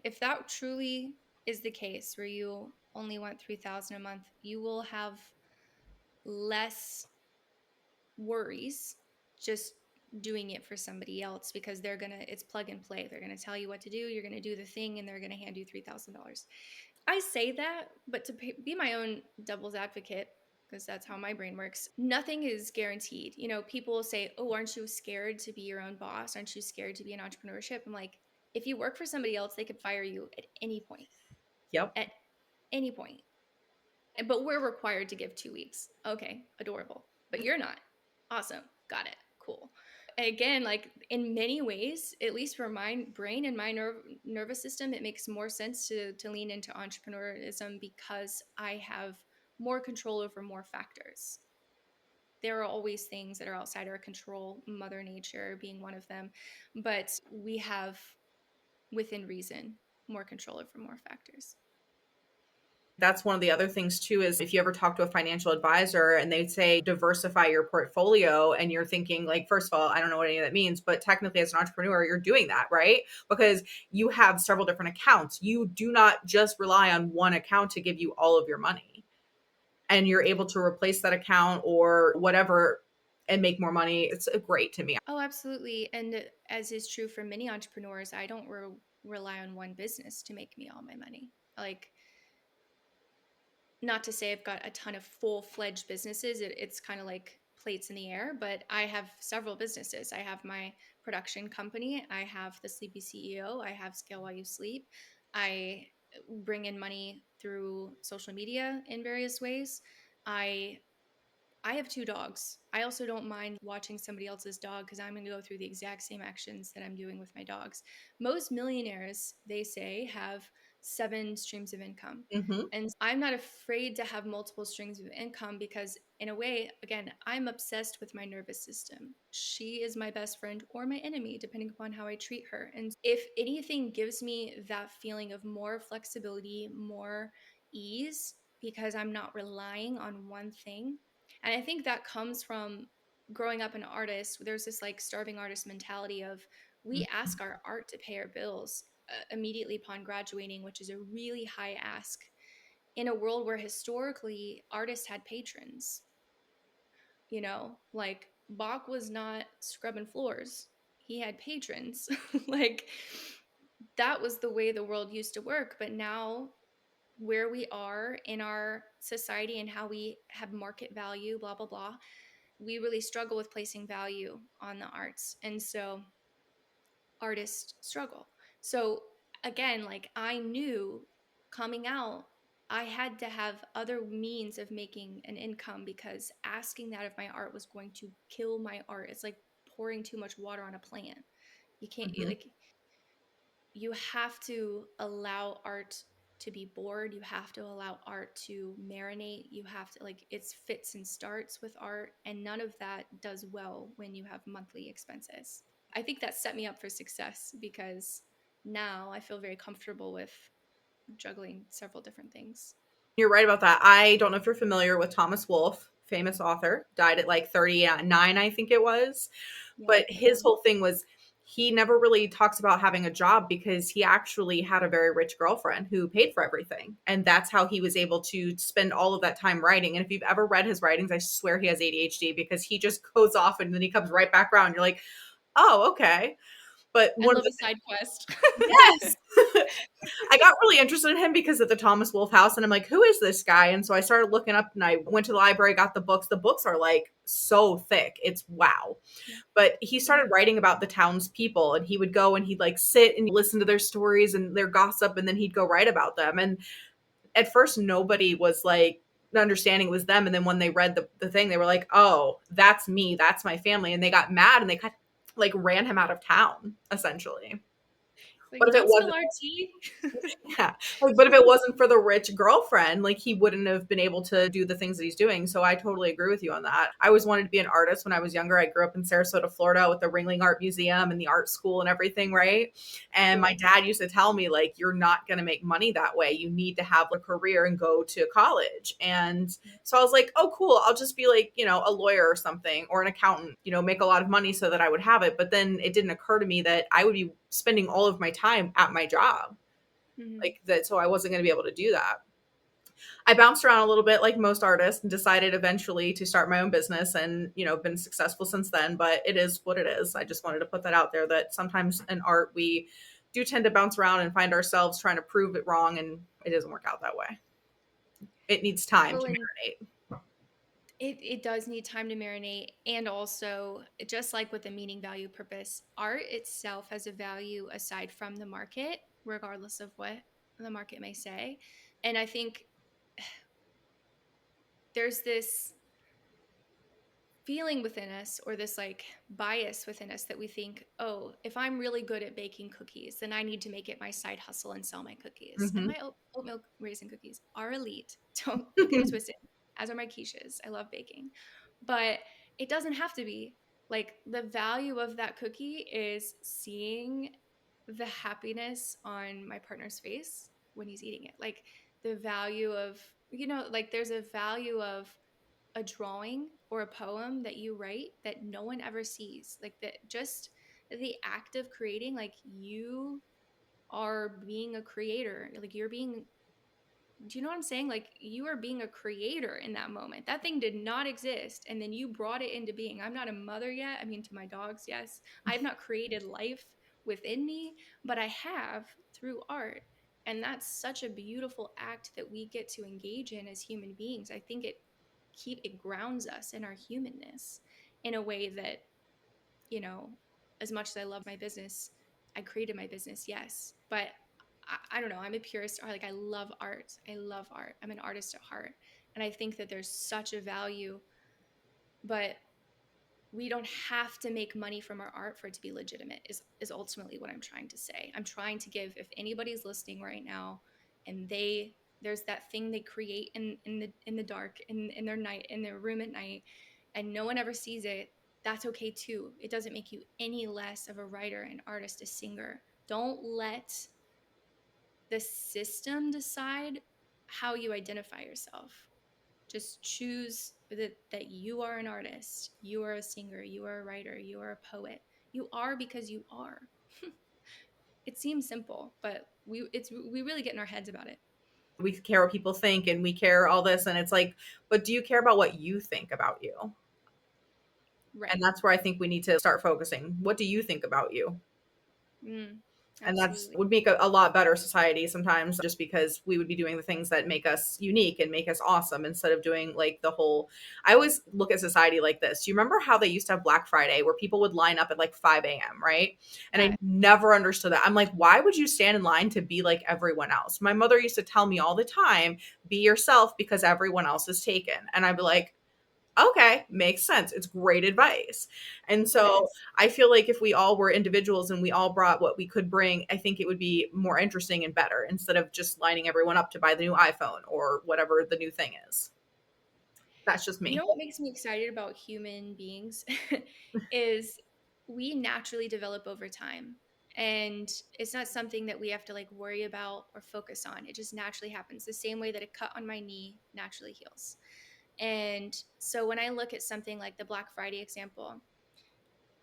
if that truly is the case where you only want 3,000 a month, you will have less worries just doing it for somebody else because it's plug and play. They're going to tell you what to do, you're going to do the thing, and they're going to hand you $3,000. I say that, but to be my own devil's advocate, because that's how my brain works, nothing is guaranteed. People will say, oh, aren't you scared to be your own boss? Aren't you scared to be in entrepreneurship? I'm like, if you work for somebody else, they could fire you at any point, Yep. at any point. But we're required to give 2 weeks. Okay, adorable. But you're not. Awesome. Got it. Cool. Again, like in many ways, at least for my brain and my nervous system, it makes more sense to lean into entrepreneurism because I have more control over more factors. There are always things that are outside our control, Mother Nature being one of them, but we have, within reason, more control over more factors. That's one of the other things too, is if you ever talk to a financial advisor and they'd say diversify your portfolio, and you're thinking like, first of all, I don't know what any of that means, but technically as an entrepreneur, you're doing that, right? Because you have several different accounts. You do not just rely on one account to give you all of your money. And you're able to replace that account or whatever and make more money. It's great to me. Oh, absolutely. And as is true for many entrepreneurs, I don't rely on one business to make me all my money. Like, not to say I've got a ton of full-fledged businesses. It's kind of like plates in the air, but I have several businesses. I have my production company. I have the Sleepy CEO. I have Scale While You Sleep. I bring in money through social media in various ways. I I have two dogs. I also don't mind watching somebody else's dog because I'm going to go through the exact same actions that I'm doing with my dogs. Most millionaires, they say, have seven streams of income. Hmm. And I'm not afraid to have multiple streams of income because, in a way, again, I'm obsessed with my nervous system. She is my best friend or my enemy, depending upon how I treat her. And if anything gives me that feeling of more flexibility, more ease, because I'm not relying on one thing, and I think that comes from growing up an artist. There's this like starving artist mentality of we ask our art to pay our bills immediately upon graduating, which is a really high ask in a world where historically artists had patrons. Like Bach was not scrubbing floors, he had patrons. Like that was the way the world used to work. But now, where we are in our society and how we have market value, blah, blah, blah, we really struggle with placing value on the arts. And so artists struggle. So again, like I knew coming out, I had to have other means of making an income because asking that of my art was going to kill my art. It's like pouring too much water on a plant. You can't, Hmm. like, you have to allow art to be bored. You have to allow art to marinate. You have to, like, it's fits and starts with art, and none of that does well when you have monthly expenses. I think that set me up for success because now I feel very comfortable with juggling several different things. You're right about that. I don't know if you're familiar with Thomas Wolfe, famous author, died at like 39, I think it was. Yep. But his whole thing was he never really talks about having a job because he actually had a very rich girlfriend who paid for everything. And that's how he was able to spend all of that time writing. And if you've ever read his writings, I swear he has ADHD because he just goes off and then he comes right back around. You're like, oh, okay. But I one of love the a side quest. yes. I got really interested in him because of the Thomas Wolfe House, and I'm like, who is this guy? And so I started looking up, and I went to the library, got the books. The books are like so thick, it's wow. Yeah. But he Yeah. started writing about the townspeople, and he would go and he'd like sit and listen to their stories and their gossip, and then he'd go write about them. And at first, nobody was like understanding it was them, and then when they read the thing, they were like, oh, that's me, that's my family, and they got mad and they kind of like ran him out of town essentially. But Like, if it don't spill wasn't our tea. yeah. Like, but if it wasn't for the rich girlfriend, like he wouldn't have been able to do the things that he's doing. So I totally agree with you on that. I always wanted to be an artist when I was younger. I grew up in Sarasota, Florida with the Ringling Art Museum and the art school and everything, right? And my Cool. dad used to tell me, like, you're not going to make money that way. You need to have a career and go to college. And so I was like, oh, cool. I'll just be like, a lawyer or something or an accountant, make a lot of money so that I would have it. But then it didn't occur to me that I would be spending all of my time at my job Mhm. like that, so I wasn't going to be able to do that. I bounced around a little bit like most artists and decided eventually to start my own business and been successful since then, but it is what it is. I just wanted to put that out there that sometimes in art we do tend to bounce around and find ourselves trying to prove it wrong, and it doesn't work out that way. It needs time Well, to and marinate. it does need time to marinate. And also, just like with the meaning, value, purpose, art itself has a value aside from the market, regardless of what the market may say. And I think there's this feeling within us, or this like bias within us, that we think, oh, if I'm really good at baking cookies, then I need to make it my side hustle and sell my cookies. And Hmm. my oat milk raisin cookies are elite. Don't get it twisted, as are my quiches. I love baking, but it doesn't have to be. Like, the value of that cookie is seeing the happiness on my partner's face when he's eating it. Like, the value of, like, there's a value of a drawing or a poem that you write that no one ever sees. Like, that, just the act of creating, like, you are being a creator, like you're being do you know what I'm saying? Like you are being a creator in that moment. That thing did not exist. And then you brought it into being. I'm not a mother yet. I mean, to my dogs, yes. I have not created life within me, but I have through art. And that's such a beautiful act that we get to engage in as human beings. I think it grounds us in our humanness in a way that, you know, as much as I love my business, I created my business, yes. But I don't know. I'm a purist. Or like I love art. I love art. I'm an artist at heart, and I think that there's such a value. But we don't have to make money from our art for it to be legitimate. Is ultimately what I'm trying to say. I'm trying to give, if anybody's listening right now, and there's that thing they create in the dark in their night in their room at night, and no one ever sees it. That's okay too. It doesn't make you any less of a writer, an artist, a singer. Don't let the system decide how you identify yourself. Just choose that you are an artist, you are a singer, you are a writer, you are a poet. You are because you are. It seems simple, but we really get in our heads about it. We care what people think and we care all this. And it's like, but do you care about what you think about you? And Right. that's where I think we need to start focusing. What do you think about you? Mm, And that's absolutely. would make a lot better society sometimes, just because we would be doing the things that make us unique and make us awesome instead of doing like the whole. I always look at society like this. You remember how they used to have Black Friday where people would line up at like 5 a.m., right? And I Yeah. never understood that. I'm like, why would you stand in line to be like everyone else? My mother used to tell me all the time, be yourself because everyone else is taken. And I'd be like, okay, makes sense. It's great advice. And It so is. I feel like if we all were individuals and we all brought what we could bring, I think it would be more interesting and better instead of just lining everyone up to buy the new iPhone or whatever the new thing is. That's just You me. know what makes me excited about human beings is we naturally develop over time. And it's not something that we have to like worry about or focus on. It just naturally happens the same way that a cut on my knee naturally heals. And so when I look at something like the Black Friday example,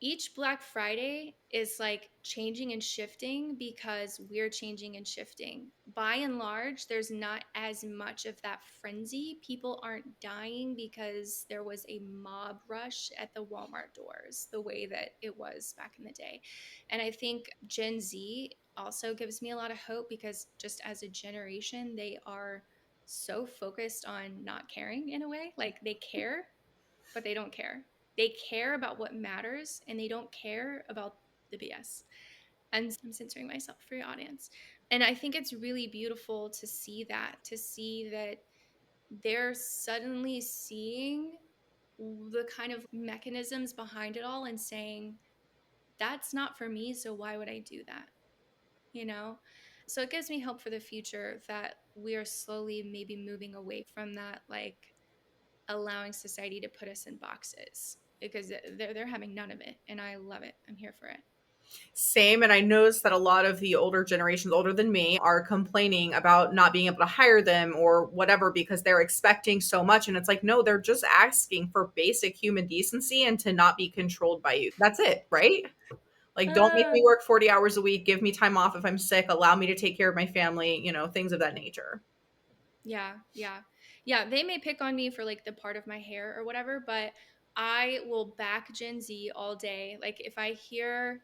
each Black Friday is like changing and shifting because we're changing and shifting. By and large, there's not as much of that frenzy. People aren't dying because there was a mob rush at the Walmart doors the way that it was back in the day. And I think Gen Z also gives me a lot of hope because just as a generation, they are so focused on not caring in a way. Like they care, but they don't care. They care about what matters and they don't care about the BS. And I'm censoring myself for your audience. And I think it's really beautiful to see that they're suddenly seeing the kind of mechanisms behind it all and saying, that's not for me. So why would I do that? You know? So it gives me hope for the future that we are slowly maybe moving away from that, like allowing society to put us in boxes because they're having none of it and I love it. I'm here for it. Same. And I noticed that a lot of the older generations, older than me, are complaining about not being able to hire them or whatever because they're expecting so much. And it's like, no, they're just asking for basic human decency and to not be controlled by you. That's it, right? Like, don't make Uh, me work 40 hours a week. Give me time off if I'm sick. Allow me to take care of my family, things of that nature. yeah, yeah. Yeah, they may pick on me for like the part of my hair or whatever, but I will back Gen Z all day. Like if I hear,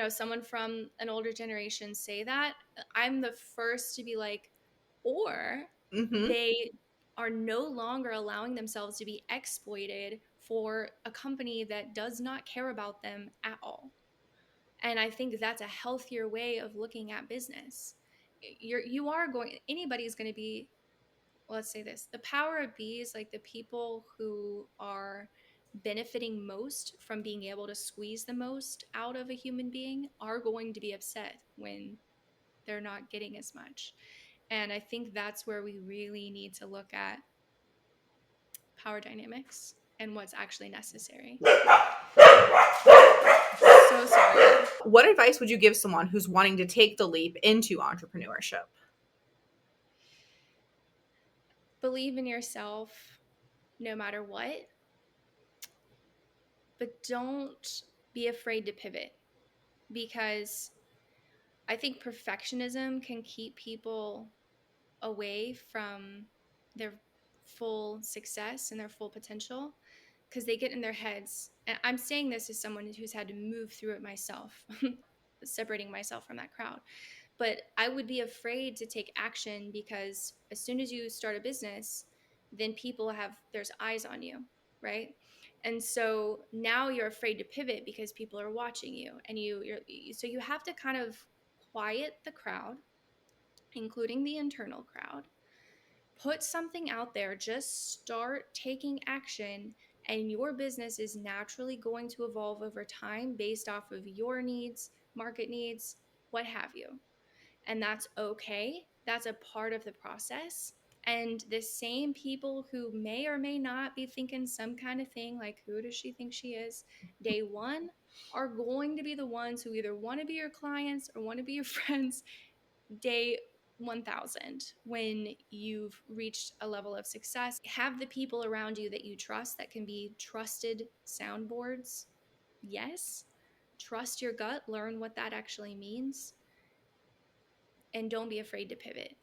someone from an older generation say that, I'm the first to be like, or Hmm. they are no longer allowing themselves to be exploited for a company that does not care about them at all. And I think that's a healthier way of looking at business. You are going, anybody's going to be, let's say this, the power of bees, like the people who are benefiting most from being able to squeeze the most out of a human being are going to be upset when they're not getting as much. And I think that's where we really need to look at power dynamics and what's actually necessary. So sorry. What advice would you give someone who's wanting to take the leap into entrepreneurship? Believe in yourself no matter what, but don't be afraid to pivot because I think perfectionism can keep people away from their full success and their full potential because they get in their heads. And I'm saying this as someone who's had to move through it myself, separating myself from that crowd. But I would be afraid to take action because as soon as you start a business, then people have there's eyes on you, right? And so now you're afraid to pivot because people are watching you, and so you have to kind of quiet the crowd, including the internal crowd. Put something out there, just start taking action, and your business is naturally going to evolve over time based off of your needs, market needs, what have you. And that's okay. That's a part of the process. And the same people who may or may not be thinking some kind of thing like, who does she think she is? Day one are going to be the ones who either want to be your clients or want to be your friends day 1000 when you've reached a level of success. Have the people around you that you trust that can be trusted soundboards. Yes. Trust your gut, learn what that actually means, and don't be afraid to pivot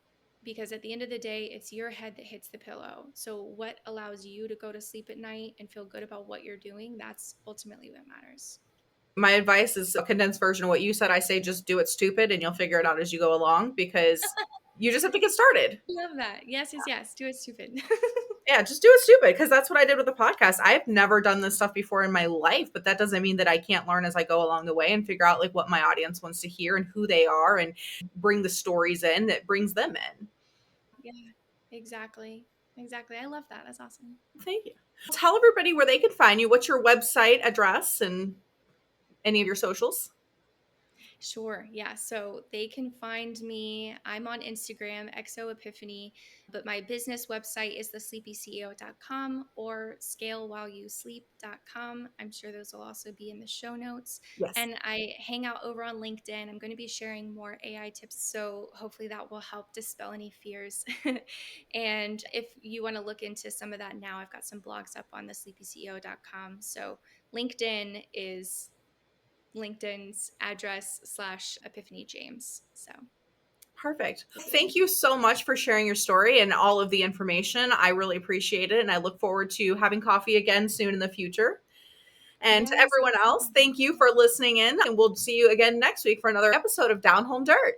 because at the end of the day, it's your head that hits the pillow. So, what allows you to go to sleep at night and feel good about what you're doing? That's ultimately what matters. My advice is a condensed version of what you said. I say just do it stupid and you'll figure it out as you go along, because you just have to get started. Love that. Yes, yes, yes. Do it stupid. Yeah, just do it stupid, because that's what I did with the podcast. I've never done this stuff before in my life, but that doesn't mean that I can't learn as I go along the way and figure out like what my audience wants to hear and who they are, and bring the stories in that brings them in. Yeah, exactly. Exactly. I love that. That's awesome. Thank you. Tell everybody where they can find you. What's your website address and any of your socials? Sure. Yeah. So they can find me. I'm on Instagram, XO Epiphany, but my business website is thesleepyceo.com or scalewhileyousleep.com. I'm sure those will also be in the show notes. Yes. And I hang out over on LinkedIn. I'm going to be sharing more AI tips. So hopefully that will help dispel any fears. And if you want to look into some of that now, I've got some blogs up on thesleepyceo.com. So LinkedIn is LinkedIn's address / Epiphany James. So Perfect. Thank you so much for sharing your story and all of the information. I really appreciate it. And I look forward to having coffee again soon in the future. And to yes, everyone else, thank you for listening in. And we'll see you again next week for another episode of Down Home Dirt.